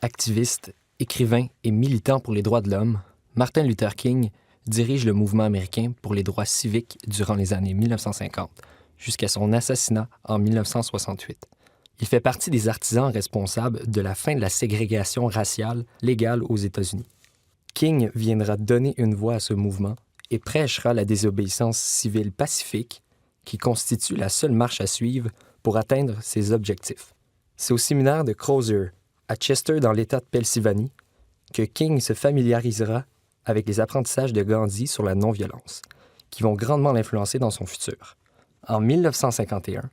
Activiste, écrivain et militant pour les droits de l'homme, Martin Luther King dirige le mouvement américain pour les droits civiques durant les années 1950, jusqu'à son assassinat en 1968. Il fait partie des artisans responsables de la fin de la ségrégation raciale légale aux États-Unis. King viendra donner une voix à ce mouvement et prêchera la désobéissance civile pacifique qui constitue la seule marche à suivre pour atteindre ses objectifs. C'est au séminaire de Crozer, à Chester dans l'État de Pennsylvanie, que King se familiarisera avec les apprentissages de Gandhi sur la non-violence, qui vont grandement l'influencer dans son futur. En 1951,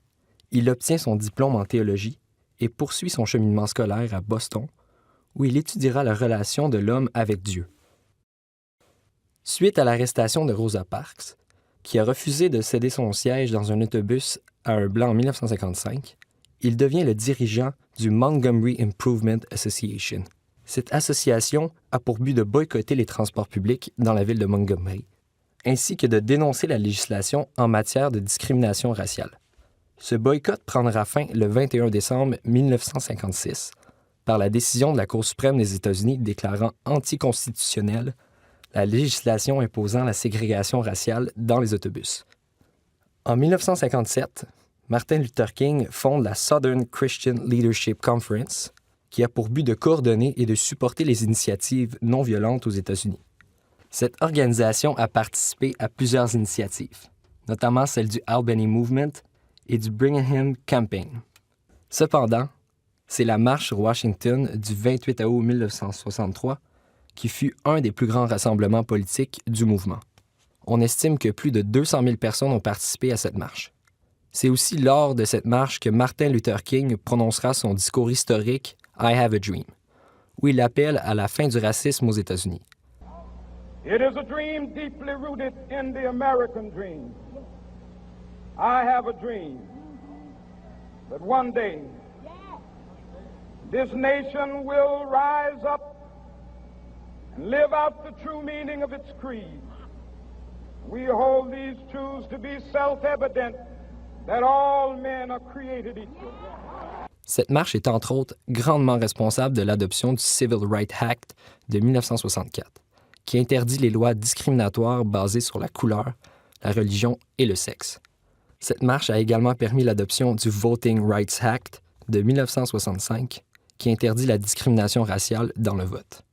il obtient son diplôme en théologie et poursuit son cheminement scolaire à Boston, où il étudiera la relation de l'homme avec Dieu. Suite à l'arrestation de Rosa Parks, qui a refusé de céder son siège dans un autobus à un blanc en 1955, il devient le dirigeant du Montgomery Improvement Association. Cette association a pour but de boycotter les transports publics dans la ville de Montgomery, ainsi que de dénoncer la législation en matière de discrimination raciale. Ce boycott prendra fin le 21 décembre 1956 par la décision de la Cour suprême des États-Unis déclarant anticonstitutionnelle la législation imposant la ségrégation raciale dans les autobus. En 1957, Martin Luther King fonde la Southern Christian Leadership Conference, qui a pour but de coordonner et de supporter les initiatives non violentes aux États-Unis. Cette organisation a participé à plusieurs initiatives, notamment celle du Albany Movement et du Brigham Campaign. Cependant, c'est la marche sur Washington du 28 août 1963 qui fut un des plus grands rassemblements politiques du mouvement. On estime que plus de 200 000 personnes ont participé à cette marche. C'est aussi lors de cette marche que Martin Luther King prononcera son discours historique « I have a dream », où il appelle à la fin du racisme aux États-Unis. It is a dream deeply rooted in the American dream. I have a dream that one day this nation will rise up and live out the true meaning of its creed. We hold these truths to be self-evident that all men are created equal. Cette marche est entre autres grandement responsable de l'adoption du Civil Rights Act de 1964, qui interdit les lois discriminatoires basées sur la couleur, la religion et le sexe. Cette marche a également permis l'adoption du Voting Rights Act de 1965, qui interdit la discrimination raciale dans le vote.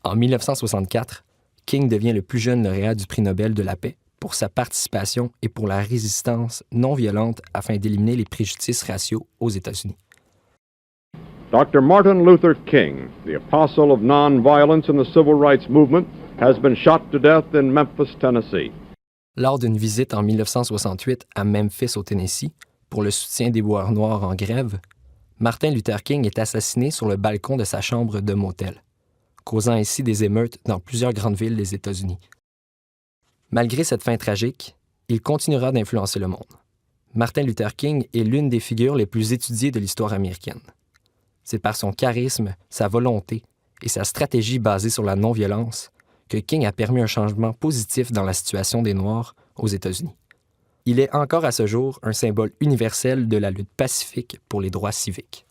En 1964, King devient le plus jeune lauréat du prix Nobel de la paix pour sa participation et pour la résistance non violente afin d'éliminer les préjudices raciaux aux États-Unis. Dr. Martin Luther King, the apostle of nonviolence in the civil rights movement, has been shot to death in Memphis, Tennessee. Lors d'une visite en 1968 à Memphis, au Tennessee, pour le soutien des Boueurs noirs en grève, Martin Luther King est assassiné sur le balcon de sa chambre de motel, causant ainsi des émeutes dans plusieurs grandes villes des États-Unis. Malgré cette fin tragique, il continuera d'influencer le monde. Martin Luther King est l'une des figures les plus étudiées de l'histoire américaine. C'est par son charisme, sa volonté et sa stratégie basée sur la non-violence que King a permis un changement positif dans la situation des Noirs aux États-Unis. Il est encore à ce jour un symbole universel de la lutte pacifique pour les droits civiques.